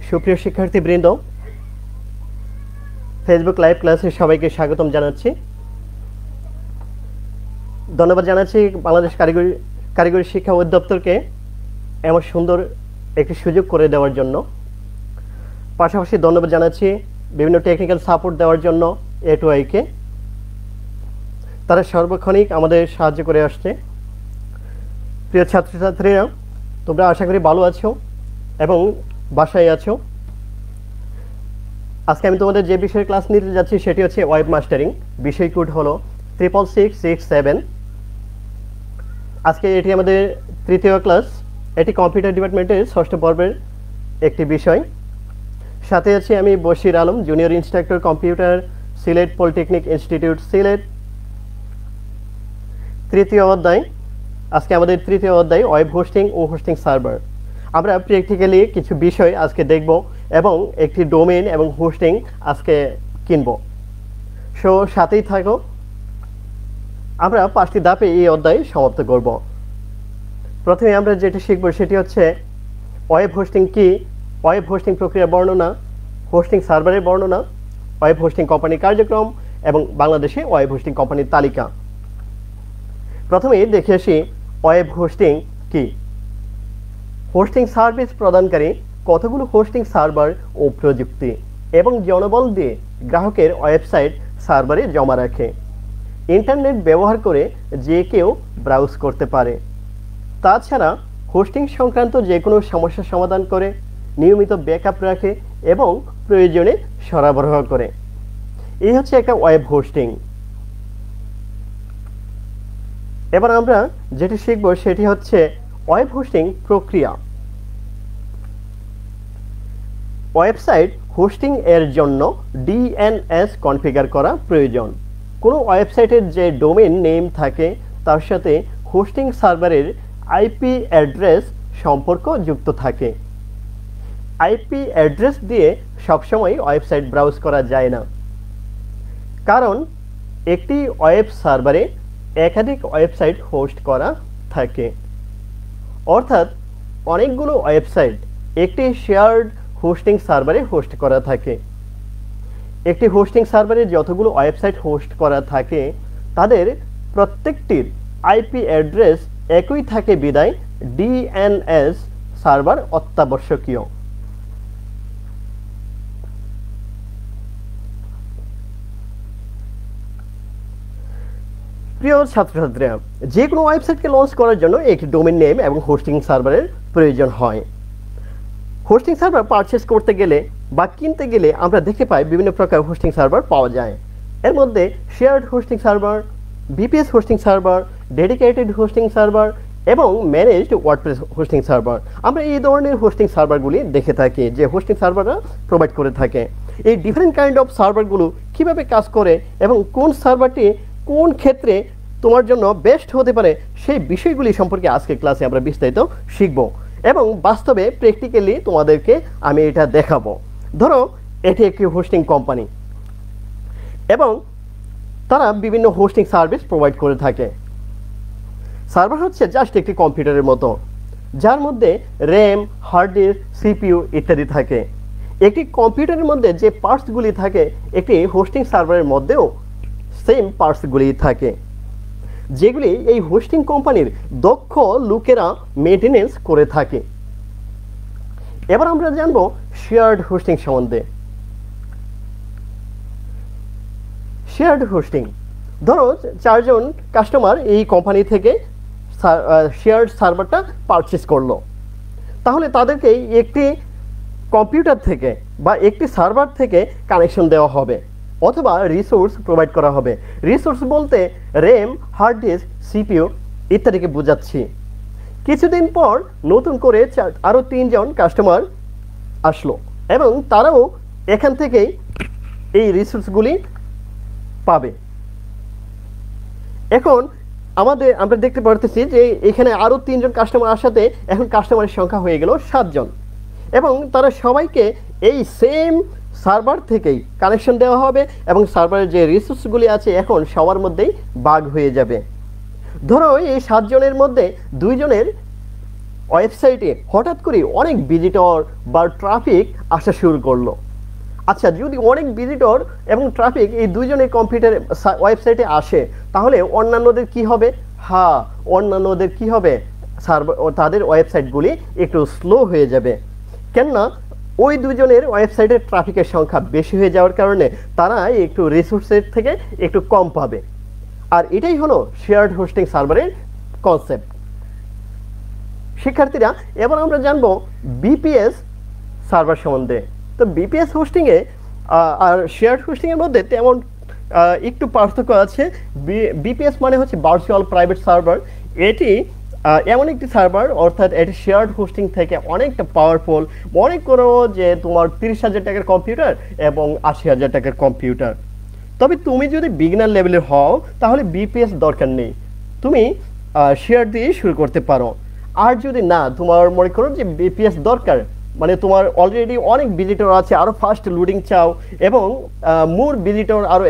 সুপ্রিয় শিক্ষার্থীবৃন্দ, Facebook live ক্লাসে সবাইকে স্বাগতম জানাচ্ছি। ধন্যবাদ জানাচ্ছি বাংলাদেশ কারিগরি শিক্ষা অধিদপ্তরকে এমন সুন্দর একটি সুযোগ করে দেওয়ার জন্য। পাশাপাশি ধন্যবাদ জানাচ্ছি বিভিন্ন টেকনিক্যাল সাপোর্ট দেওয়ার জন্য A2I-কে। তারা সর্বক্ষণিক আমাদের সাহায্য করে আসছে। প্রিয় ছাত্রছাত্রীরা, তোমরা আশা করি ভালো আছো এবং বাসায় আছো। আজকে আমি তোমাদের যে বিষয়ে ক্লাস নিতে যাচ্ছি সেটি হচ্ছে ওয়েব মাস্টারিং। বিষয় কোড হলো 66667। আজকে এটি আমাদের তৃতীয় ক্লাস। এটি কম্পিউটার ডিপার্টমেন্টের ষষ্ঠ পর্বের একটি বিষয়। সাথে আছি আমি Bashir Alam, junior instructor computer, Sylhet polytechnic institute, Sylhet. তৃতীয় অধ্যায়, আজকে আমাদের তৃতীয় অধ্যায় ওয়েব হোস্টিং ও হোস্টিং সার্ভার। আমরা প্র্যাকটিক্যালি কিছু বিষয় আজকে দেখব এবং একটি ডোমেইন এবং হোস্টিং আজকে কিনব। সো সাথেই থাকো। আমরা 5টি ধাপে এই অধ্যায় সমাপ্ত করব। প্রথমে আমরা যেটি শিখব সেটি হচ্ছে ওয়েব হোস্টিং কি, ওয়েব হোস্টিং প্রক্রিয়ার বর্ণনা, হোস্টিং সার্ভারের বর্ণনা, ওয়েব হোস্টিং কোম্পানির কার্যক্রম এবং বাংলাদেশে ওয়েব হোস্টিং কোম্পানির তালিকা। প্রথমে দেখে আসি ওয়েব হোস্টিং কি। হোস্টিং সার্ভিস প্রদানকারী কতগুলো হোস্টিং সার্ভার ও প্রযুক্তি এবং জনবল দিয়ে গ্রাহকের ওয়েবসাইট সার্ভারে জমা রাখে। ইন্টারনেট ব্যবহার করে যে কেউ ব্রাউজ করতে পারে। তাছাড়া হোস্টিং সংক্রান্ত যে কোনো সমস্যা সমাধান করে, নিয়মিত ব্যাকআপ রাখে এবং প্রয়োজনে সরবরাহ করে। এই হচ্ছে একটা ওয়েব হোস্টিং। এবার আমরা যেটি শিখব সেটি হচ্ছে ওয়েব হোস্টিং প্রক্রিয়া। ওয়েবসাইট হোস্টিং এর জন্য DNS কনফিগার করা প্রয়োজন। কোনো ওয়েবসাইটের যে ডোমেইন নেম থাকে তার সাথে হোস্টিং সার্ভারের IP অ্যাড্রেস সম্পর্ক যুক্ত থাকে। IP অ্যাড্রেস দিয়ে সবসময় ওয়েবসাইট ব্রাউজ করা যায় না, কারণ একটি ওয়েব সার্ভারে একাধিক ওয়েবসাইট হোস্ট করা থাকে। অর্থাৎ অনেকগুলো ওয়েবসাইট একটি শেয়ার্ড হোস্টিং সার্ভারে হোস্ট করা থাকে। একটি হোস্টিং সার্ভারে যতগুলো ওয়েবসাইট হোস্ট করা থাকে তাদের প্রত্যেকটির IP অ্যাড্রেস একই থাকে বিদায় DNS সার্ভার অত্যাবশ্যকীয়। প্রিয় ছাত্রছাত্রীরা, যে কোনো ওয়েবসাইটকে লঞ্চ করার জন্য একটি ডোমেইন নেম এবং হোস্টিং সার্ভারের প্রয়োজন হয়। হোস্টিং সার্ভার পারচেস করতে গেলে বা কিনতে গেলে আমরা দেখতে পাই বিভিন্ন প্রকার হোস্টিং সার্ভার পাওয়া যায়। এর মধ্যে shared hosting server, VPS hosting server, dedicated hosting server এবং ম্যানেজড ওয়ার্ডপ্রেস হোস্টিং সার্ভার। আমরা এই ধরনের হোস্টিং সার্ভারগুলি দেখে থাকি যে হোস্টিং সার্ভাররা প্রোভাইড করে থাকে। এই ডিফারেন্ট কাইন্ড অফ সার্ভারগুলো কীভাবে কাজ করে এবং কোন সার্ভারটি কোন ক্ষেত্রে তোমার জন্য বেস্ট হতে পারে সেই বিষয়গুলি সম্পর্কে আজকে ক্লাসে আমরা বিস্তারিত শিখব এবং বাস্তবে প্র্যাকটিক্যালি তোমাদেরকে আমি এটা দেখাবো। ধরো এটি একটি হোস্টিং কোম্পানি এবং তারা বিভিন্ন হোস্টিং সার্ভিস প্রোভাইড করে থাকে। সার্ভার হচ্ছে জাস্ট একটি কম্পিউটারের মতো, যার মধ্যে র্যাম, হার্ড ডিস্ক, CPU ইত্যাদি থাকে। একটি কম্পিউটারের মধ্যে যে পার্টসগুলি থাকে একটি হোস্টিং সার্ভারের মধ্যেও সেম পার্টসগুলি থাকে, যেগুলি এই হোস্টিং কোম্পানির দক্ষ লোকেরা মেইনটেনেন্স করে থাকে। এবার আমরা জানবো শেয়ার্ড হোস্টিং সম্বন্ধে। শেয়ার্ড হোস্টিং, ধরো 4 জন কাস্টমার এই কোম্পানি থেকে শেয়ার্ড সার্ভারটা পারচেস করলো, তাহলে তাদেরকে একটি কম্পিউটার থেকে বা একটি সার্ভার থেকে কানেকশন দেওয়া হবে অথবা রিসোর্স প্রোভাইড করা হবে। রিসোর্স বলতে র্যাম, হার্ড ডিস্ক, CPU ইত্যাদিকে বোঝাচ্ছি। কিছুদিন পর নতুন করে আরও 3 জন কাস্টমার আসলো এবং তারাও এখান থেকেই এই রিসোর্সগুলি পাবে। এখন আমরা দেখতে পারতেছি যে এখানে আরও 3 জন কাস্টমার আসাতে এখন কাস্টমারের সংখ্যা হয়ে গেল 7 জন এবং তারা সবাইকে এই সেম সার্ভার থেকেই কানেকশন দেওয়া হবে এবং সার্ভারের যে রিসোর্সগুলি আছে এখন সবার মধ্যেই ভাগ হয়ে যাবে। ধরো এই 7 জনের মধ্যে 2 জনের ওয়েবসাইটে হঠাৎ করে অনেক ভিজিটর বা ট্রাফিক আসা শুরু করলো। আচ্ছা, যদি অনেক ভিজিটর এবং ট্রাফিক এই দুইজনের কম্পিউটার ওয়েবসাইটে আসে, তাহলে অন্যান্যদের কি হবে? হ্যাঁ, অন্যান্যদের কি হবে? সার্ভার তাদের ওয়েবসাইটগুলি একটু স্লো হয়ে যাবে। কেননা ওই দুজনের ওয়েবসাইটের ট্রাফিকের সংখ্যা বেশি হয়ে যাওয়ার কারণে তারা একটু রিসোর্সের থেকে একটু কম পাবে। আর এটাই হলো শেয়ার্ড হোস্টিং সার্ভারের কনসেপ্ট। শিক্ষার্থীরা, এবার আমরা জানবো বিপিএস সার্ভার সম্বন্ধে। তো বিপিএস হোস্টিংয়ে আর শেয়ার্ড হোস্টিংয়ের মধ্যে তেমন একটু পার্থক্য আছে। বিপিএস মানে হচ্ছে ভার্চুয়াল প্রাইভেট সার্ভার। এটি এমন একটি সার্ভার, অর্থাৎ এটি শেয়ার্ড হোস্টিং থেকে অনেকটা পাওয়ারফুল। মনে করো যে তোমার 30,000 টাকার কম্পিউটার এবং 80,000 টাকার কম্পিউটার। তবে তুমি যদি বিগিনার লেভেলের হও, তাহলে বিপিএস দরকার নেই, তুমি শেয়ার দিয়ে শুরু করতে পারো। আর যদি না, তোমার মনে করো যে বিপিএস দরকার, মানে তোমার অলরেডি অনেক ভিজিটর আছে, আরও ফাস্ট লোডিং চাও এবং মোর ভিজিটর আরও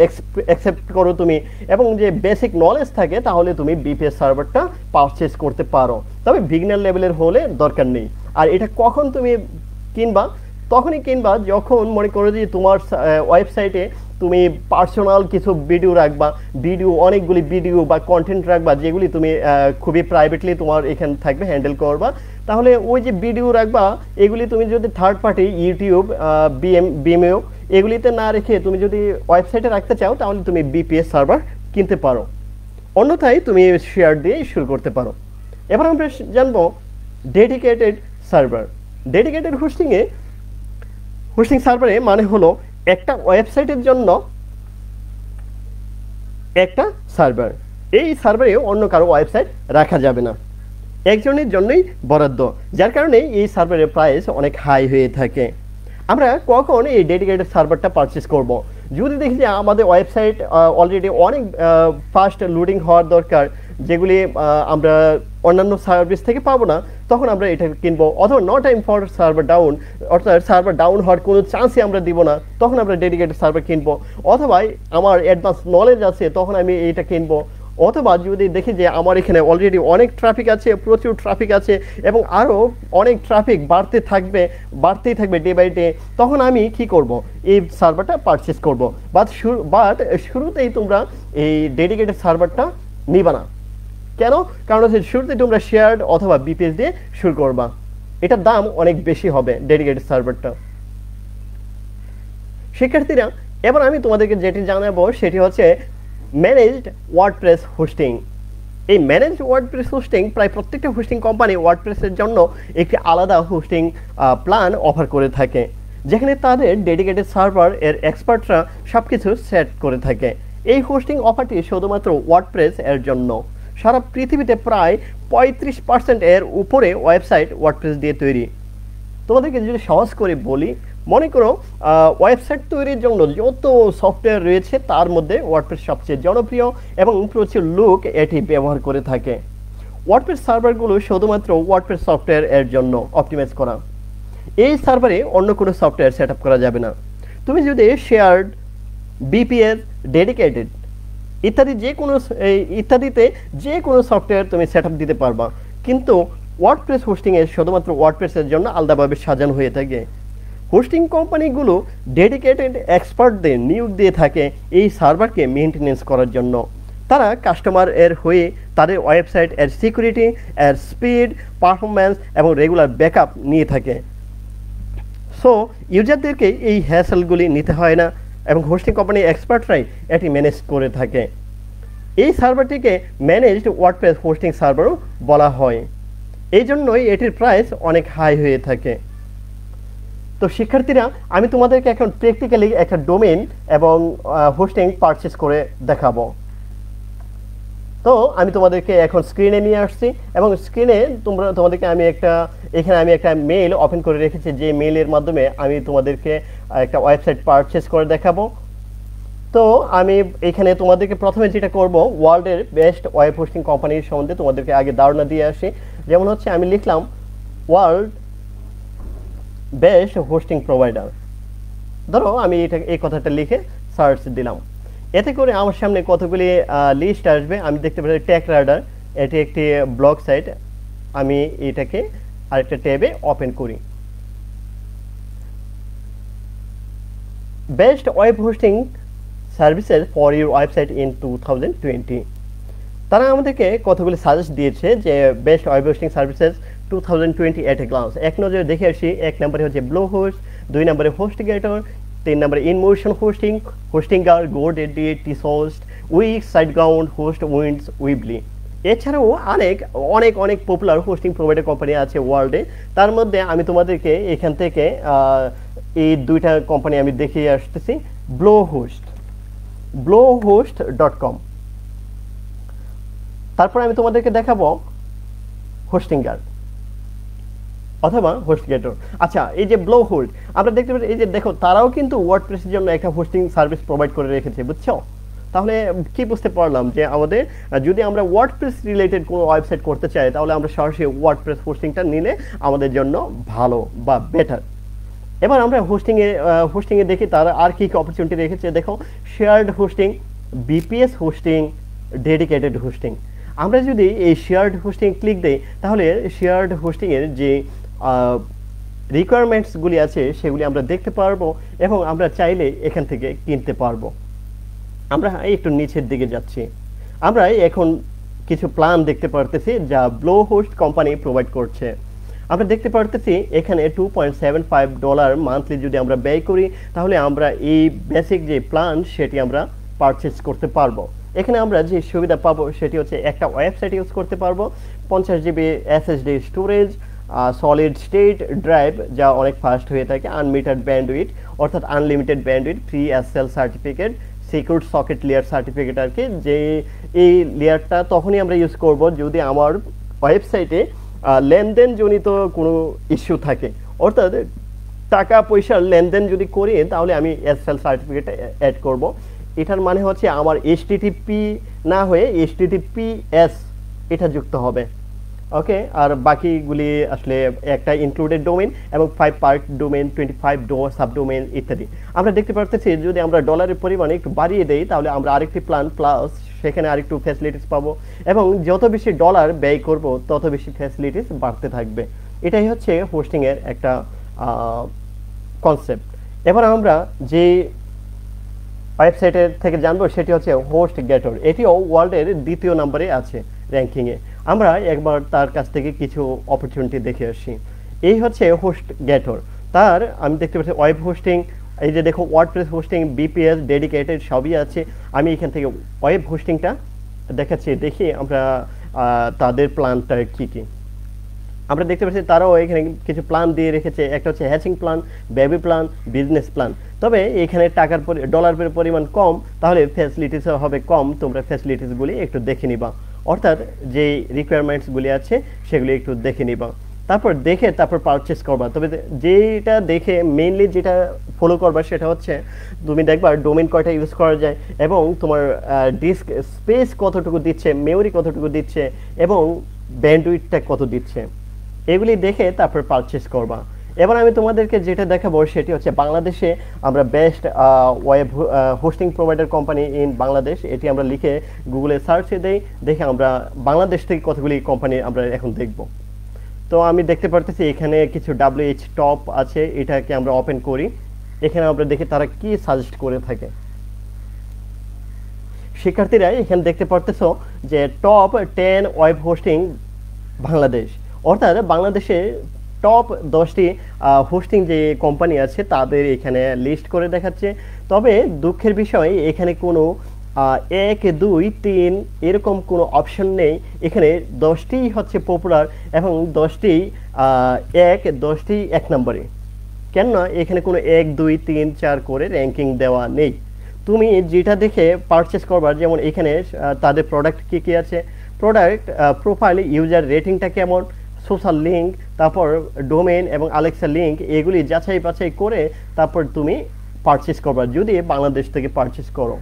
অ্যাকসেপ্ট করো তুমি, এবং যে বেসিক নলেজ থাকে, তাহলে তুমি বিপিএস সার্ভারটা পারচেস করতে পারো। তবে বিগিনার লেভেলের হলে দরকার নেই। আর এটা কখন তুমি কিনবা? তখনই কিনবা যখন মনে করো যে তোমার ওয়েবসাইটে তুমি পার্সোনাল কিছু ভিডিও রাখবা, অনেকগুলি ভিডিও বা কন্টেন্ট রাখবা, যেগুলি তুমি খুবই প্রাইভেটলি তোমার এখানে থাকবে, হ্যান্ডেল করবা। তাহলে ওই যে ভিডিও রাখবা, এগুলি তুমি যদি থার্ড পার্টি ইউটিউব, বিএমএও এগুলিতে না রেখে তুমি যদি ওয়েবসাইটে রাখতে চাও, তাহলে তুমি বিপিএস সার্ভার কিনতে পারো। অন্যথায় তুমি শেয়ার দিয়ে শুরু করতে পারো। এবার আমরা জানবো ডেডিকেটেড সার্ভার। ডেডিকেটেড হোস্টিং সার্ভারে মানে হলো একটা ওয়েবসাইটের জন্য একটা সার্ভার। এই সার্ভারে অন্য কারো ওয়েবসাইট রাখা যাবে না, একজনের জন্যই বরাদ্দ, যার কারণে এই সার্ভারের প্রাইস অনেক হাই হয়ে থাকে। আমরা কখন এই ডেডিকেটেড সার্ভারটা পারচেস করব? যদি দেখি যে আমাদের ওয়েবসাইট অলরেডি অনেক ফাস্ট লোডিং হওয়ার দরকার, যেগুলি আমরা অন্যান্য সার্ভিস থেকে পাবো না, তখন আমরা এটা কিনবো। অথবা no time for server down, অর্থাৎ সার্ভার ডাউন হওয়ার কোনো চান্সই আমরা দিব না, তখন আমরা ডেডিকেটেড সার্ভার কিনবো। অথবা আমার অ্যাডভান্স নলেজ আছে, তখন আমি এইটা কিনবো। অথবা যদি দেখি যে আমার এখানে অলরেডি অনেক ট্রাফিক আছে, প্রচুর ট্রাফিক আছে, এবং আরও অনেক ট্রাফিক বাড়তেই থাকবে ডে বাই ডে, তখন আমি কি করব? এই সার্ভারটা পারচেস করব। বাট শুরুতেই তোমরা এই ডেডিকেটেড সার্ভারটা নিবা না। কেন? কারণ হচ্ছে শুরুতে তোমরা শেয়ার্ড অথবা বিপিএস দিয়ে শুরু করবা, এটার দাম অনেক বেশি হবে ডেডিকেটেড সার্ভারটা। শিক্ষার্থীরা, এবার আমি তোমাদেরকে যেটি জানাবো সেটি হচ্ছে ম্যানেজড ওয়ার্ডপ্রেস হোস্টিং। এই ম্যানেজড ওয়ার্ডপ্রেস হোস্টিং প্রায় প্রত্যেকটা হোস্টিং কোম্পানি ওয়ার্ডপ্রেসের জন্য একটি আলাদা হোস্টিং প্ল্যান অফার করে থাকে, যেখানে তাদের ডেডিকেটেড সার্ভার এর এক্সপার্টরা সব কিছু সেট করে থাকে। এই হোস্টিং অফারটি শুধুমাত্র ওয়ার্ডপ্রেস এর জন্য। সারা পৃথিবীতে প্রায় 35% এর উপরে ওয়েবসাইট ওয়ার্ডপ্রেস দিয়ে তৈরি। তোমাদেরকে যদি সহজ করে বলি, মনে করো ওয়েবসাইট তৈরির জন্য যত সফটওয়্যার রয়েছে, তার মধ্যে ওয়ার্ডপ্রেস সবচেয়ে জনপ্রিয় এবং প্রচুর লোক এটি ব্যবহার করে থাকে। ওয়ার্ডপ্রেস সার্ভারগুলো শুধুমাত্র ওয়ার্ডপ্রেস সফটওয়্যার এর জন্য অপটিমাইজ করা। এই সার্ভারে অন্য কোনো সফটওয়্যার সেট আপ করা যাবে না। তুমি যদি শেয়ার্ড, বিপিএস, ডেডিকেটেড ইত্যাদিতে যে কোনো সফটওয়্যার তুমি সেট আপ দিতে পারবা, কিন্তু ওয়ার্ডপ্রেস হোস্টিংয়ে শুধুমাত্র ওয়ার্ডপ্রেসের জন্য আলাদাভাবে সাজানো হয়ে থাকে। হোস্টিং কোম্পানিগুলো ডেডিকেটেড এক্সপার্টদের নিয়োগ দিয়ে থাকে এই সার্ভারকে মেনটেনেন্স করার জন্য। তারা কাস্টমার এর হয়ে তাদের ওয়েবসাইট এর সিকিউরিটি, এর স্পিড, পারফরম্যান্স এবং রেগুলার ব্যাকআপ নিয়ে থাকে। সো ইউজারদেরকে এই হ্যাসেলগুলি নিতে হয় না, এবং হোস্টিং কোম্পানি এক্সপার্টরাই এটি ম্যানেজ করে থাকে। এই সার্ভারটিকে ম্যানেজড ওয়ার্ডপ্রেস হোস্টিং সার্ভারও বলা হয়। এই জন্যই এটির প্রাইস অনেক হাই হয়ে থাকে। তো শিক্ষার্থীরা, আমি তোমাদেরকে এখন প্র্যাকটিক্যালি একটা ডোমেইন এবং হোস্টিং পারচেস করে দেখাবো। তো আমি তোমাদেরকে এখন স্ক্রিনে নিয়ে আসছি, এবং স্ক্রিনে তোমাদেরকে আমি একটা মেইল ওপেন করে রেখেছি, যে মেইলের মাধ্যমে আমি তোমাদেরকে একটা ওয়েবসাইট পারচেস করে দেখাবো। তো আমি এখানে তোমাদেরকে প্রথমে যেটা করব, ওয়ার্ল্ডের বেস্ট ওয়েব হোস্টিং কোম্পানির সম্বন্ধে তোমাদেরকে আগে ধারণা দিয়ে আসি। যেমন হচ্ছে আমি লিখলাম ওয়ার্ল্ড বেস্ট হোস্টিং প্রোভাইডার। ধরো আমি এই কথাটা লিখে সার্চ দিলাম, এতে করে আমার সামনে কতগুলি লিস্ট আসবে। আমি দেখতে পাচ্ছি টেক রাডার, এটি একটি ব্লগ সাইট। আমি এটাকে আরেকটা ট্যাবে ওপেন করি। Best web hosting services for your website in 2020। তারা আমাদেরকে কতগুলি সাজেস্ট দিয়েছে যে বেস্ট ওয়েব হোস্টিং সার্ভিসেস 2020 এট এ গ্লান্স। এক নজরে দেখে আসি। এক নম্বরে হচ্ছে ব্লো হোস্ট, 2 নম্বরে হোস্টগেটর, 3 নম্বরে ইনমোশন হোস্টিং, হোস্টিংগার, গোডেডি, টিসোস্ট, Wix, SiteGround, Hostwinds, Weebly. এছাড়াও অনেক অনেক পপুলার হোস্টিং প্রোভাইডার কোম্পানি আছে ওয়ার্ল্ডে। তার মধ্যে আমি তোমাদেরকে এখান থেকে এই দুইটা কোম্পানি আমি দেখিয়ে আসতেছি। blowhost.com, তারপর আমি তোমাদেরকে দেখাবো হোস্টিংগার অথবা হোস্টগেটর। আচ্ছা, এই যে ব্লো হোস্ট আমরা দেখতে পাচ্ছি, এই যে দেখো তারাও কিন্তু ওয়ার্ডপ্রেসের জন্য একটা হোস্টিং সার্ভিস প্রোভাইড করে রেখেছে, বুঝছো? তাহলে কি বুঝতে পারলাম যে আমাদের যদি আমরা ওয়ার্ডপ্রেস রিলেটেড কোনো ওয়েবসাইট করতে চাই তাহলে আমরা সরাসরি ওয়ার্ডপ্রেস হোস্টিংটা নিলে আমাদের জন্য ভালো বা বেটার। এবার আমরা হোস্টিংয়ে দেখি তারা আর কি কি অপরচুনিটি রেখেছে। দেখো, shared hosting, BPS hosting, dedicated hosting. আমরা যদি এই শেয়ার্ড হোস্টিং ক্লিক দিই তাহলে শেয়ার্ড হোস্টিংয়ের যে রিকোয়ারমেন্টসগুলি আছে সেগুলি আমরা দেখতে পারবো এবং আমরা চাইলে এখান থেকে কিনতে পারবো। আমরা একটু নিচের দিকে যাচ্ছি। আমরা এখন কিছু প্ল্যান দেখতে পারতেছি যা ব্লো হোস্ট কোম্পানি প্রোভাইড করছে। আমরা দেখতে পারতেছি এখানে $2.75 মান্থলি যদি আমরা ব্যয় করি তাহলে আমরা এই বেসিক যে প্ল্যান সেটি আমরা পারচেজ করতে পারবো। এখানে আমরা যে সুবিধা পাবো সেটি হচ্ছে একটা ওয়েবসাইট ইউজ করতে পারবো, 50 GB SSD storage, solid state drive যা অনেক ফাস্ট হয়ে থাকে, আনলিমিটেড ব্যান্ডউইথ অর্থাৎ unlimited bandwidth, free SSL certificate, secure socket layer certificate আর কি, যে এই লেয়ারটা তখনই আমরা ইউজ করব যদি আমার ওয়েবসাইটে লেনদেনজনিত কোনো ইস্যু থাকে, অর্থাৎ টাকা পয়সার লেনদেন যদি করি তাহলে আমি এসএল সার্টিফিকেট অ্যাড করব। এটার মানে হচ্ছে আমার HTTP না হয়ে HTTPS এটা যুক্ত হবে। ওকে, আর বাকিগুলি আসলে একটা ইনক্লুডেড ডোমেইন এবং 5 পার্ট ডোমেইন, 25 সাবডোমেইন ইত্যাদি। আমরা দেখতে পারতেছি যদি আমরা ডলারের পরিমাণ একটু বাড়িয়ে দেই তাহলে আমরা আরেকটি প্ল্যান প্লাস সেখানে আরেকটু ফ্যাসিলিটিস পাবো এবং যত বেশি ডলার ব্যয় করব তত বেশি ফ্যাসিলিটিস বাড়তে থাকবে। এটাই হচ্ছে হোস্টিংয়ের একটা কনসেপ্ট। এবার আমরা যে ওয়েবসাইটের থেকে জানবো সেটি হচ্ছে হোস্টগেটর। এটিও ওয়ার্ল্ডের 2য় নম্বরে আছে র্যাঙ্কিংয়ে। আমরা একবার তার কাছ থেকে কিছু অপরচুনিটি দেখে আসি। এই হচ্ছে হোস্টগেটর। তার আমি দেখতে পাচ্ছি ওয়েব হোস্টিং, এই যে দেখো ওয়ার্ডপ্রেস হোস্টিং, বিপিএস, ডেডিকেটেড সবই আছে। আমি এখান থেকে ওয়েব হোস্টিংটা দেখাচ্ছি, দেখি আমরা তাদের প্ল্যানটা কী কী। আমরা দেখতে পাচ্ছি তারাও এখানে কিছু প্ল্যান দিয়ে রেখেছে। একটা হচ্ছে hatching plan, baby plan, business plan. তবে এখানে টাকার ডলারের পরিমাণ কম, তাহলে ফ্যাসিলিটিসও হবে কম। তোমরা ফ্যাসিলিটিসগুলি একটু দেখে নিবা, অর্থাৎ যে রিকোয়ারমেন্টসগুলি আছে সেগুলি একটু দেখে নিবা, তারপর পারচেস করবা। তবে যেটা দেখে মেইনলি যেটা ফলো করবা সেটা হচ্ছে তুমি দেখবা ডোমেইন কয়টা ইউজ করা যায় এবং তোমার ডিস্ক স্পেস কতটুকু দিচ্ছে, মেমোরি কতটুকু দিচ্ছে এবং ব্যান্ডউইথটা কত দিচ্ছে, এগুলি দেখে তারপর পারচেস করবা। এবার আমি তোমাদেরকে যেটা দেখাবো সেটি হচ্ছে বাংলাদেশে আমরা best web hosting provider company in Bangladesh, এটি আমরা লিখে গুগলে সার্চে দেই, দেখে আমরা বাংলাদেশ থেকে কতগুলি কোম্পানি আমরা এখন দেখব। তো আমি দেখতে পারতেছি এখানে কিছু WH টপ আছে, এটাকে আমরা ওপেন করি। এখানে আমরা দেখি তারা কি সাজেস্ট করে থাকে। শিক্ষার্থীরা এখানে দেখতে পারতেছো যে টপ 10 ওয়েব হোস্টিং বাংলাদেশ, অর্থাৎ বাংলাদেশে টপ 10টি হোস্টিং যে কোম্পানি আছে তাদের এখানে লিস্ট করে দেখাচ্ছে। তবে দুঃখের বিষয় এখানে কোনো 1, 2, 3 এরকম কোনো অপশন নেই। এখানে 10টি হচ্ছে পপুলার এবং 10টি 10টি 1 নম্বরে। কেননা এখানে কোনো 1, 2, 3, 4 করে র্যাঙ্কিং দেওয়া নেই। তুমি যেটা দেখে পারচেস করবার, যেমন এখানে তাদের প্রোডাক্ট কী কী আছে, প্রোডাক্ট প্রোফাইল, ইউজার রেটিংটা কেমন, সোশ্যাল লিঙ্ক, তারপর ডোমেইন এবং আলেক্সা লিঙ্ক, এগুলি যাচাই বাছাই করে তারপর তুমি পারচেস করবা যদি বাংলাদেশ থেকে পারচেস করো।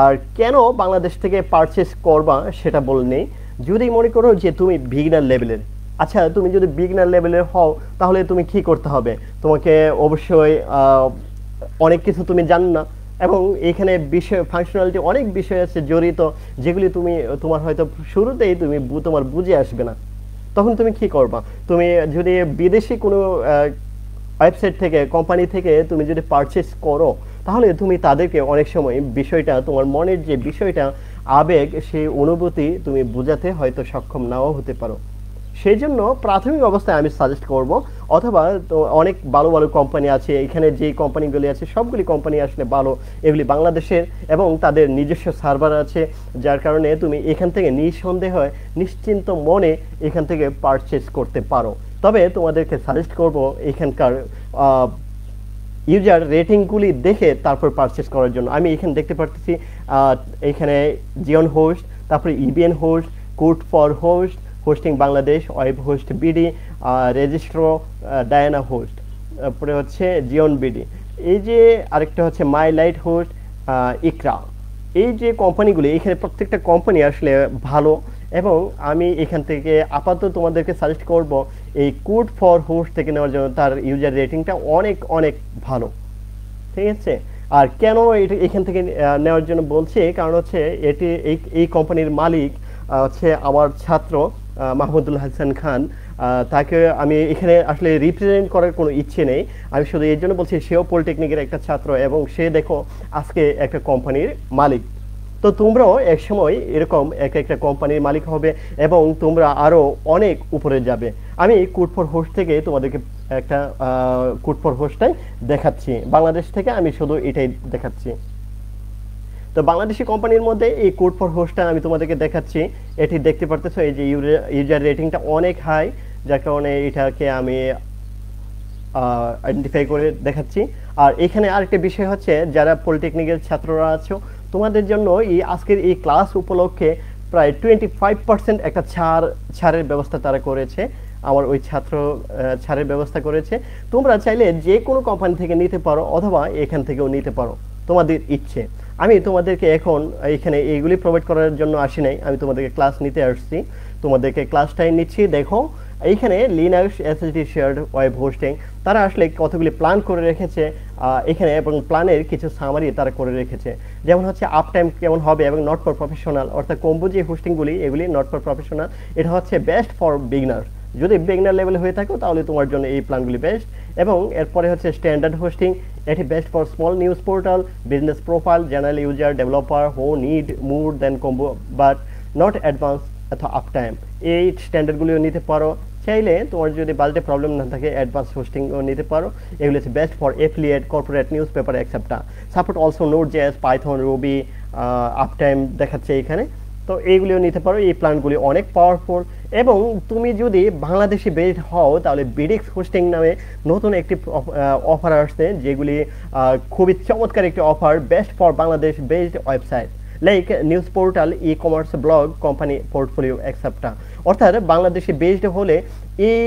আর কেন বাংলাদেশ থেকে পারচেস করবা সেটা বলে নেই। যদি মনে করো যে তুমি বিগিনার লেভেলের, আচ্ছা তুমি যদি বিগিনার লেভেলের হও তাহলে তুমি কি করতে হবে, তোমাকে অবশ্যই অনেক কিছু তুমি জানো না এবং এখানে বিষয় ফাংশনালিটি অনেক বিষয় আছে জড়িত যেগুলি তোমার হয়তো শুরুতেই তোমার বুঝে আসবে না। তখন তুমি কি করবা? তুমি যদি বিদেশি কোনো ওয়েবসাইট থেকে, কোম্পানি থেকে তুমি যদি পারচেস করো, তাহলে তুমি তাদেরকে অনেক সময় বিষয়টা, তোমার মনের যে বিষয়টা, আবেগ, সেই অনুভূতি তুমি বোঝাতে হয়তো সক্ষম নাও হতে পারো। সেই জন্য প্রাথমিক অবস্থায় আমি সাজেস্ট করব, অথবা তো অনেক ভালো ভালো কোম্পানি আছে এখানে, যে কোম্পানিগুলি আছে সবগুলি কোম্পানি আসলে ভালো, এগুলি বাংলাদেশের, এবং তাদের নিজস্ব সার্ভার আছে, যার কারণে তুমি এখান থেকে নিঃসন্দেহ নিশ্চিন্ত মনে এখান থেকে পারচেস করতে পারো। তবে তোমাদেরকে সাজেস্ট করব এখানকার ইউজার রেটিংগুলি দেখে তারপর পারচেস করার জন্য। আমি এখানে দেখতে পারতেছি এখানে জিওন হোস্ট, তারপরে EBN host, code for host, hosting Bangladesh, web host BD, রেজিস্ট্রো, ডায়ানা হোস্ট, তারপরে হচ্ছে জিওন বিডি, এই যে আরেকটা হচ্ছে মাই লাইট হোস্ট, ইকরা। এই যে কোম্পানিগুলি, এখানে প্রত্যেকটা কোম্পানি আসলে ভালো, এবং আমি এখান থেকে আপাতত তোমাদেরকে সাজেস্ট করব এই কোড ফর হোস্ট থেকে নেওয়ার জন্য। তার ইউজার রেটিংটা অনেক অনেক ভালো, ঠিক আছে। আর কেন এটা এখান থেকে নেওয়ার জন্য বলছি, কারণ হচ্ছে এটি এই কোম্পানির মালিক হচ্ছে আমার ছাত্র মাহমুদুল হাসান খান। তাকে আমি এখানে আসলে রিপ্রেজেন্ট করার কোনো ইচ্ছে নেই, আমি শুধু এই জন্য বলছি সেও পলিটেকনিকের একটা ছাত্র, এবং সে দেখো আজকে একটা কোম্পানির মালিক। তো তোমরাও এক সময় এরকম একটা কোম্পানির মালিক হবে, এবং তোমরা আরো অনেক উপরে যাবে। আমি কোড ফর হোস্ট থেকে তোমাদেরকে একটা কোড ফর হোস্টটাই দেখাচ্ছি, বাংলাদেশ থেকে আমি শুধু এটাই দেখাচ্ছি। তো বাংলাদেশি কোম্পানির মধ্যে এই কোড ফর হোস্টটা আমি তোমাদেরকে দেখাচ্ছি। এটি দেখতে পারতেছো, এই যে ইউজার রেটিংটা অনেক হাই, যার কারণে এটাকে আমি আইডেন্টিফাই করে দেখাচ্ছি। আর এখানে আরেকটা বিষয় হচ্ছে, যারা পলিটেকনিকের ছাত্ররা আছো, তোমাদের জন্য এই আজকের এই ক্লাস উপলক্ষে প্রায় 25% একটা ছাড়ের ব্যবস্থা তারা করেছে, আমার ওই ছাত্র ছাড়ের ব্যবস্থা করেছে। তোমরা চাইলে যে কোনো কোম্পানি থেকে নিতে পারো, অথবা এখান থেকেও নিতে পারো, তোমাদের ইচ্ছে। আমি তোমাদেরকে এখন এখানে এইগুলি প্রোভাইড করার জন্য আসি নাই, আমি তোমাদেরকে ক্লাস নিতে আসছি, তোমাদেরকে ক্লাসটাই নিচ্ছি। দেখো এইখানে Linux SSD shared web hosting, তারা আসলে কতগুলি প্ল্যান করে রেখেছে এখানে, এবং প্ল্যানের কিছু সামারি তারা করে রেখেছে, যেমন হচ্ছে আপ টাইম কেমন হবে, এবং নট ফর প্রফেশনাল, অর্থাৎ কম্বো যে হোস্টিংগুলি এগুলি নট ফর প্রফেশনাল, এটা হচ্ছে বেস্ট ফর বিগনার। যদি বিগনার লেভেল হয়ে থাকো তাহলে তোমার জন্য এই প্ল্যানগুলি বেস্ট। এবং এরপরে হচ্ছে স্ট্যান্ডার্ড হোস্টিং, এটি best for small news portal, business profile, general user, developer who need more than combo but not advance অথবা আপ টাইম। এই স্ট্যান্ডার্ডগুলিও নিতে পারো। চাইলে তোমার যদি বাজেটে প্রবলেম না থাকে অ্যাডভান্স হোস্টিংও নিতে পারো। এগুলো হচ্ছে best for affiliate, corporate, newspaper এক্সেপ্টা। সাপোর্ট অলসো নোড.js, পাইথন, রুবি, আপ টাইম দেখাচ্ছে এখানে। তো এইগুলিও নিতে পারো। এই প্ল্যানগুলি অনেক পাওয়ারফুল। এবং তুমি যদি বাংলাদেশি বেসড হও তাহলে বিডিক্স হোস্টিং নামে নতুন একটি অফার আসছে, যেগুলি খুবই চমৎকার একটি অফার, best for Bangladesh based website like news portal, e commerce, blog, company portfolio এক্সেপ্টা। অর্থাৎ বাংলাদেশি বেসড হলে এই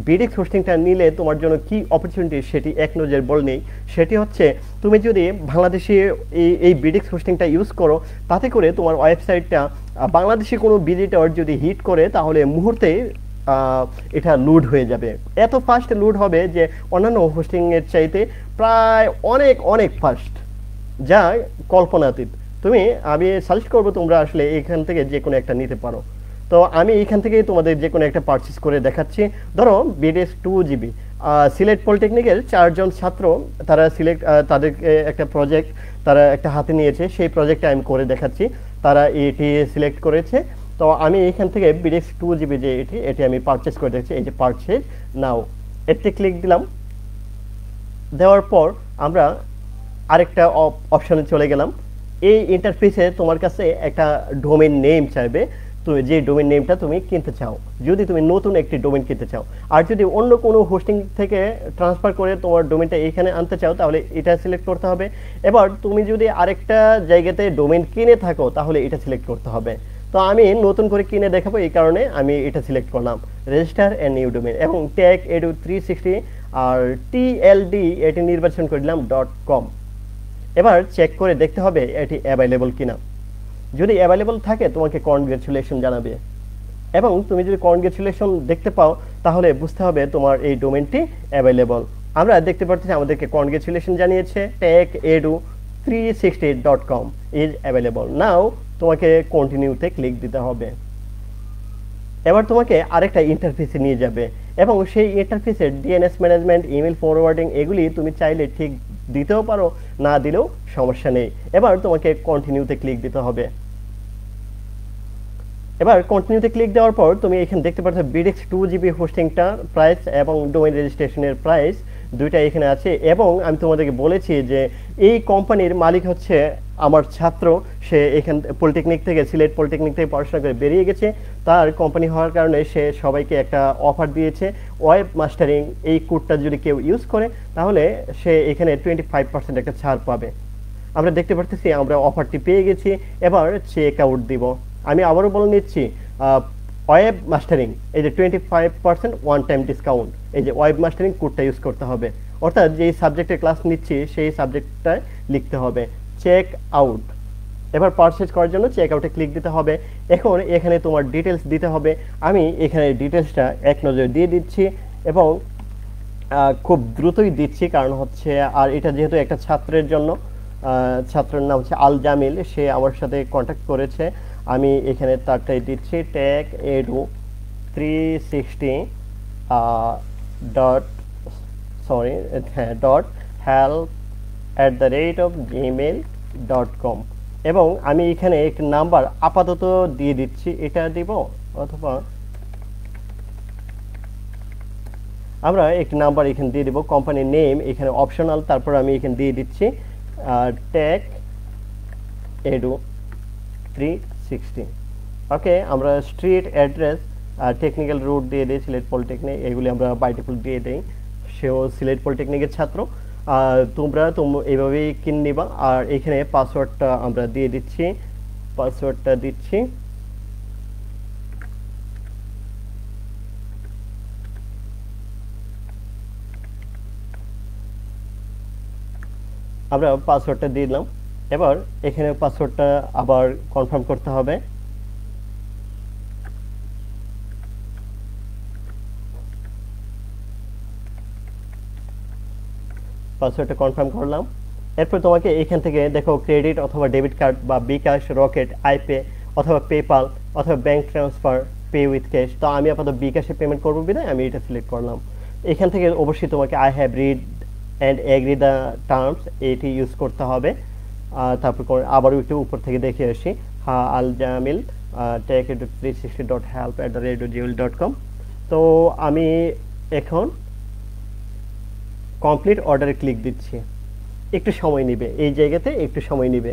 বিডিক্স হোস্টিংটা নিলে তোমার জন্য কি অপরচুনিটি সেটি এক নজর বললেই, সেটি হচ্ছে তুমি যদি বাংলাদেশি এই বিডিক্স হোস্টিংটা ইউজ করো, তাতে করে তোমার ওয়েবসাইটটা বাংলাদেশি কোনো ভিজিটর যদি হিট করে তাহলে মুহূর্তে এটা লোড হয়ে যাবে। এত ফাস্ট লোড হবে যে অন্যান্য হোস্টিংয়ের চাইতে প্রায় অনেক অনেক ফাস্ট, যা কল্পনাতীত। আমি সাজেস্ট করবো তোমরা আসলে এখান থেকে যে কোনো একটা নিতে পারো। তো আমি এখান থেকে তোমাদের যে কোনো একটা পারচেস করে দেখাচ্ছি। ধরো বিডিএস 2GB, সিলেট পলিটেকনিকের 4 জন ছাত্র, তারা তাদেরকে একটা প্রজেক্ট তারা একটা হাতে নিয়েছে, সেই প্রজেক্টটা আমি করে দেখাচ্ছি। তারা এটি সিলেক্ট করেছে। তো আমি এখান থেকে বিডিএস 2GB যে এটি আমি পারচেস করে দেখছি। এই যে পারচেস নাও, এতে ক্লিক দিলাম। দেওয়ার পর আমরা আরেকটা অপশনে চলে গেলাম। এই ইন্টারফেসে তোমার কাছে একটা ডোমেইন নেম চাইবে, তো যে ডোমেইন নেমটা তুমি কিনতে চাও, যদি তুমি নতুন একটি ডোমেইন কিনতে চাও। আর যদি অন্য কোনো হোস্টিং থেকে ট্রান্সফার করে তোমার ডোমেইনটা এখানে আনতে চাও তাহলে এটা সিলেক্ট করতে হবে। এবার তুমি যদি আরেকটা জায়গাতে ডোমেইন কিনে থাকো তাহলে এটা সিলেক্ট করতে হবে। তো আমি নতুন করে কিনে দেখাবো, এই কারণে আমি এটা সিলেক্ট করলাম, রেজিস্টার এ নিউ ডোমেইন, এবং ট্যাগ edu 360 আর TLD এটি নির্বাচন করে দিলাম .com। এবার চেক করে দেখতে হবে এটি অ্যাভেলেবল কিনা। যদি অ্যাভেলেবল থাকে তোমাকে কনগ্রেচুলেশন জানাবে, এবং তুমি যদি কনগ্রেচুলেশন দেখতে পাও তাহলে বুঝতে হবে তোমার এই ডোমেইনটি অ্যাভেলেবল। আমরা দেখতে পাচ্ছি আমাদেরকে কনগ্রেচুলেশন জানিয়েছে, tag edu 360.com is available. Now তোমাকে কন্টিনিউতে ক্লিক দিতে হবে। এবার তোমাকে আরেকটা ইন্টারফেসে নিয়ে যাবে এবং সেই ইন্টারফেসের ডিএনএস ম্যানেজমেন্ট, ইমেল ফরওয়ার্ডিং এগুলি তুমি চাইলে ঠিক দিতেও পারো, না দিলেও সমস্যা নেই। এবার তোমাকে কন্টিনিউতে ক্লিক দিতে হবে। এবার কন্টিনিউতে ক্লিক দেওয়ার পর তুমি এখানে দেখতে পাচ্ছ বিডেক্স 2 GB হোস্টিংটা প্রাইস এবং ডোমেইন রেজিস্ট্রেশনের প্রাইস দুইটা এখানে আছে। এবং আমি তোমাদেরকে বলেছি যে এই কোম্পানির মালিক হচ্ছে আমার ছাত্র, সে এখান পলিটেকনিক থেকে, সিলেট পলিটেকনিক থেকে পড়াশোনা করে বেরিয়ে গেছে। তার কোম্পানি হওয়ার কারণে সে সবাইকে একটা অফার দিয়েছে, ওয়েব মাস্টারিং এই কোডটা যদি কেউ ইউজ করে তাহলে সে এখানে 25% একটা ছাড় পাবে। আমরা দেখতে পারতেছি আমরা অফারটি পেয়ে গেছি। এবার চেক আউট দিব। আমি আবারও বলে নিচ্ছি, ওয়েব মাস্টারিং এই যে 25% ওয়ান টাইম ডিসকাউন্ট, এই যে ওয়েব মাস্টারিং কোডটা ইউজ করতে হবে, অর্থাৎ যেই সাবজেক্টের ক্লাস নিচ্ছি সেই সাবজেক্টটায় লিখতে হবে চেক আউট। এবার পারচেজ করার জন্য চেক আউটে ক্লিক দিতে হবে। এখন এখানে তোমার ডিটেলস দিতে হবে। আমি এখানে ডিটেলসটা এক নজরে দিয়ে দিচ্ছি এবং খুব দ্রুতই দিচ্ছি, কারণ হচ্ছে আর এটা যেহেতু একটা ছাত্রের জন্য, ছাত্রের নাম হচ্ছে আল জামিল, সে আমার সাথে কন্ট্যাক্ট করেছে। আমি এখানে তারটাই দিচ্ছি টেক এডু 360 .help@gmail.com এবং আমি এখানে একটি নাম্বার আপাতত দিয়ে দিচ্ছি, এটা দিব, অথবা আমরা একটি নাম্বার এখানে দিয়ে দিব। কোম্পানির নেম এখানে অপশনাল, তারপর আমি এখানে দিয়ে দিচ্ছি টেক এডু 360। ওকে, আমরা স্ট্রিট অ্যাড্রেস, টেকনিক্যাল রুট দিয়ে দিই সিলেট পলিটেকনিক, এগুলি আমরা বাই ডিফল্ট দিয়ে দিই। সেও সিলেট পলিটেকনিকের ছাত্র। তোমরা এইভাবেই কিনে নিবা। আর এখানে পাসওয়ার্ডটা আমরা দিয়ে দিচ্ছি, পাসওয়ার্ডটা দিচ্ছি। আমরা পাসওয়ার্ডটা দিলাম। এবার এখানে পাসওয়ার্ডটা আবার কনফার্ম করতে হবে। পাসওয়ার্ডটা কনফার্ম করলাম। এরপর তোমাকে এখান থেকে দেখো ক্রেডিট অথবা ডেবিট কার্ড বা বিকাশ, রকেট, আইপে অথবা পেপাল অথবা bank transfer, pay with cash. তো আমি আপাতত বিকাশে পেমেন্ট করবো বিধায় আমি এটা সিলেক্ট করলাম। এখান থেকে অবশ্যই তোমাকে I have read and agree the terms এটি ইউজ করতে হবে। তারপর আবারও একটু উপর থেকে দেখে আসি, আল জামিল tech360.help@gmail.com। তো আমি এখন কমপ্লিট অর্ডারে ক্লিক দিচ্ছি। একটু সময় নেবে, এই জায়গাতে একটু সময় নেবে।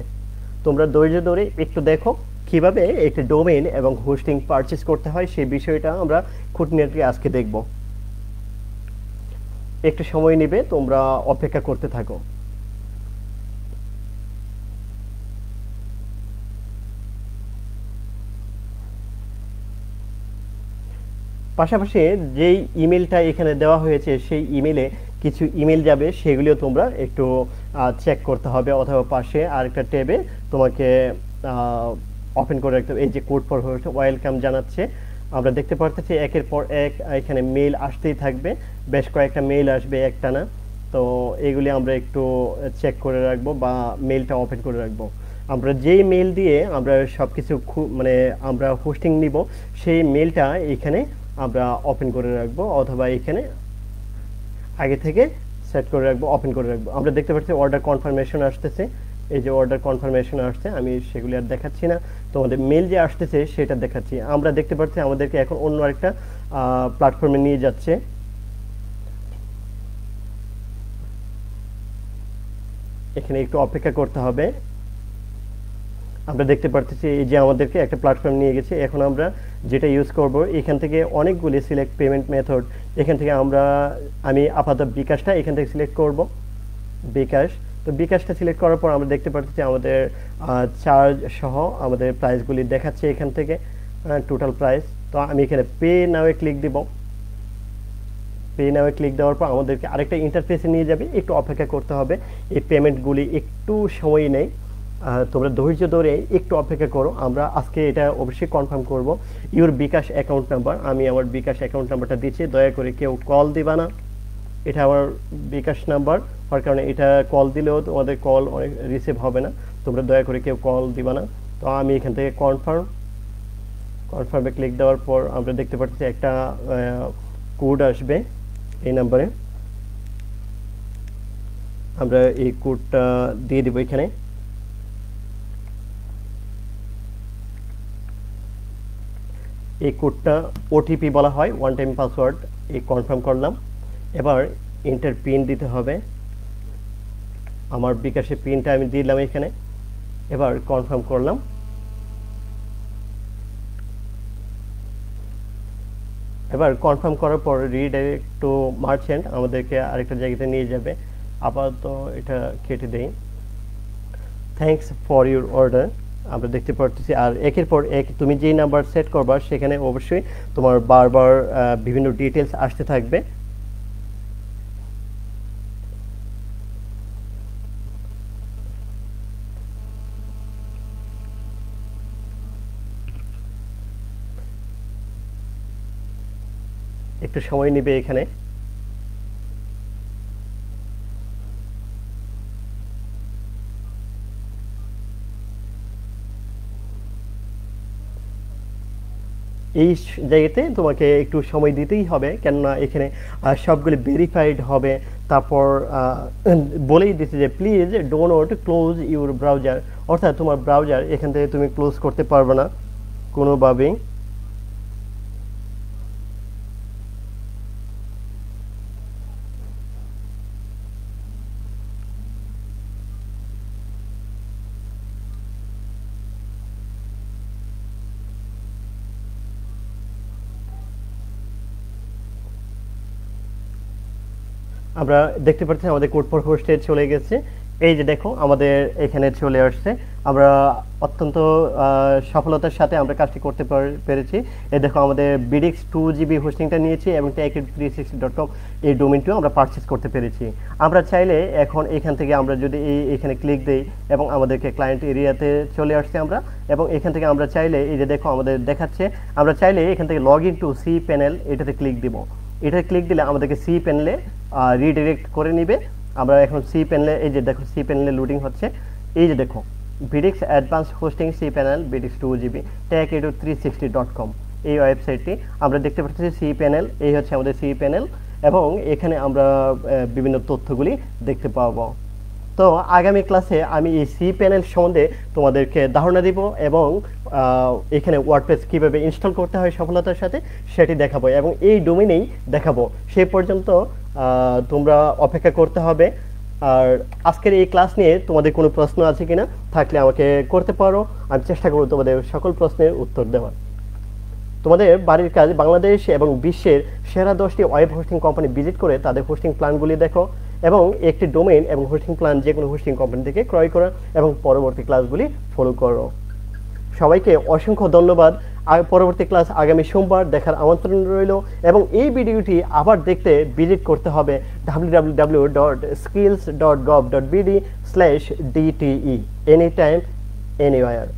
তোমরা ধৈর্য ধরে একটু দেখো কিভাবে একটি ডোমেইন এবং হোস্টিং পারচেজ করতে হয়, সেই বিষয়টা আমরা খুঁটিনাটি আজকে দেখব। একটু সময় নেবে, তোমরা অপেক্ষা করতে থাকো। পাশাপাশি যেই ইমেলটা এখানে দেওয়া হয়েছে সেই ইমেলে কিছু ইমেল যাবে, সেগুলিও তোমরা একটু চেক করতে হবে, অথবা পাশে আরেকটা ট্যাবে তোমাকে ওপেন করে রাখতে হবে। এই যে কোড ফর হোস্ট ওয়েলকাম জানাচ্ছে, আমরা দেখতে পারতেছি একের পর এক এখানে মেইল আসতেই থাকবে, বেশ কয়েকটা মেইল আসবে একটানা। তো এগুলি আমরা একটু চেক করে রাখবো বা মেইলটা ওপেন করে রাখবো। আমরা যেই মেইল দিয়ে আমরা সব কিছু মানে আমরা হোস্টিং নিব, সেই মেইলটা এখানে আমরা ওপেন করে রাখবো, অথবা এখানে আগে থেকে সেট করে রাখবো, ওপেন করে রাখবো। আমরা দেখতে পাচ্ছি অর্ডার কনফার্মেশন আসতেছে, এই যে অর্ডার কনফার্মেশন আসছে, আমি সেগুলি আর দেখাচ্ছি না, তোমাদের মেল যে আসতেছে সেটা দেখাচ্ছি। আমরা দেখতে পাচ্ছি আমাদেরকে এখন অন্য আরেকটা প্ল্যাটফর্মে নিয়ে যাচ্ছে। এখানে একটু অপেক্ষা করতে হবে। আমরা দেখতে পারতেছি এই যে আমাদেরকে একটা প্ল্যাটফর্ম নিয়ে গেছে। এখন আমরা যেটা ইউজ করব, এখান থেকে অনেকগুলি সিলেক্ট পেমেন্ট মেথড, এখান থেকে আমি আপাতত বিকাশটা এখান থেকে সিলেক্ট করব, বিকাশ। তো বিকাশটা সিলেক্ট করার পর আমরা দেখতে পাচ্ছি আমাদের চার্জ সহ আমাদের প্রাইসগুলি দেখাচ্ছে এখান থেকে, টোটাল প্রাইস। তো আমি এখানে পে নাওয়ে ক্লিক দিব। পে নাওয়ে ক্লিক দেওয়ার পর আমাদেরকে আরেকটা ইন্টারফেসে নিয়ে যাবে, একটু অপেক্ষা করতে হবে। এই পেমেন্টগুলি একটু সময় নেয়, তোমরা ধৈর্য ধরে একটু অপেক্ষা করো। আমরা আজকে এটা অবশ্যই কনফার্ম করব। ইউর বিকাশ অ্যাকাউন্ট নাম্বার, আমি আমার বিকাশ অ্যাকাউন্ট নাম্বারটা দিচ্ছি, দয়া করে কেউ কল দিবা না। এটা আমার বিকাশ নাম্বার হওয়ার কারণে এটা কল দিলেও তোমাদের কল অনেক রিসিভ হবে না, তোমরা দয়া করে কেউ কল দিবা না। তো আমি এখান থেকে কনফার্মে ক্লিক দেওয়ার পর আমরা দেখতে পাচ্ছি একটা কোড আসবে এই নাম্বারে। আমরা এই কোডটা দিয়ে দিব এখানে। এই কোডটা ওটিপি বলা হয়, ওয়ান টাইম পাসওয়ার্ড। এই কনফার্ম করলাম। এবার এন্টার পিন দিতে হবে। আমার বিকাশের পিনটা আমি দিলাম এখানে। এবার কনফার্ম করলাম। এবার কনফার্ম করার পর রিডাইরেক্ট টু মার্চেন্ট আমাদেরকে আরেকটা জায়গাতে নিয়ে যাবে। আপাতত এটা কেটে দেই। থ্যাঙ্কস ফর ইউর অর্ডার আমরা দেখতে পাচ্ছি। আর একের পর এক তুমি যেই নাম্বার সেট করবা সেখানে অবশ্যই তোমার বারবার বিভিন্ন ডিটেলস আসতে থাকবে। একটু সময় নেবে এখানে। এই জায়গাতে তোমাকে একটু সময় দিতেই হবে, কেননা এখানে সবগুলি ভেরিফাইড হবে। তারপর বলেই দিচ্ছে যে please do not close your browser, অর্থাৎ তোমার ব্রাউজার এখান থেকে তুমি ক্লোজ করতে পারবে না কোনোভাবেই। আমরা দেখতে পাচ্ছি আমাদের কোড ফর হোস্টে চলে গেছে। এই যে দেখো আমাদের এখানে চলে আসছে। আমরা অত্যন্ত সফলতার সাথে আমরা কাজটি করতে পেরেছি। এই দেখো আমাদের বিডিক্স 2GB হোস্টিংটা নিয়েছি এবং techit360.com এই ডোমেইনটিও আমরা পারচেজ করতে পেরেছি। আমরা চাইলে এখন এখান থেকে আমরা যদি এখানে ক্লিক দেই এবং আমাদেরকে ক্লায়েন্ট এরিয়াতে চলে আসছে আমরা, এবং এখান থেকে আমরা চাইলে এই যে দেখো আমাদের দেখাচ্ছে, আমরা চাইলে এখান থেকে log in to cPanel এটাতে ক্লিক দিব। এটা ক্লিক দিলে আমাদেরকে সি প্যানেলে রিডিরেক্ট করে নিবে। আমরা এখন সি প্যানেলে এই যে দেখো সি প্যানেলে লোডিং হচ্ছে। এই যে দেখো BDIX advance hosting cPanel BDIX 2GB techit360.com এই ওয়েবসাইটটি আমরা দেখতে পাচ্ছি। সি প্যানেল এই হচ্ছে আমাদের সি প্যানেল, এবং এখানে আমরা বিভিন্ন তথ্যগুলি দেখতে পাবো। তো আগামী ক্লাসে আমি এই সি প্যানেল সম্বন্ধে তোমাদেরকে ধারণা দিব এবং এখানে ওয়ার্ডপ্রেস কীভাবে ইনস্টল করতে হয় সফলতার সাথে সেটি দেখাবো, এবং এই ডোমেইনেই দেখাবো। সেই পর্যন্ত তোমরা অপেক্ষা করতে হবে। আর আজকের এই ক্লাস নিয়ে তোমাদের কোনো প্রশ্ন আছে কিনা থাকলে আমাকে করতে পারো, আমি চেষ্টা করব তোমাদের সকল প্রশ্নের উত্তর দেওয়ার। তোমাদের বাড়ির কাজ বাংলাদেশ এবং বিশ্বের সেরা 10টি ওয়েব হোস্টিং কোম্পানি ভিজিট করে তাদের হোস্টিং প্ল্যানগুলি দেখো এবং একটি ডোমেইন এবং হোস্টিং প্ল্যান যে কোনো হোস্টিং কোম্পানি থেকে ক্রয় করো এবং পরবর্তী ক্লাসগুলি ফলো করো। সবাইকে অসংখ্য ধন্যবাদ। আর পরবর্তী ক্লাস আগামী সোমবার দেখার আমন্ত্রণ রইল, এবং এই ভিডিওটি আবার দেখতে ভিজিট করতে হবে www.skills.gov.bd/dte anytime anywhere।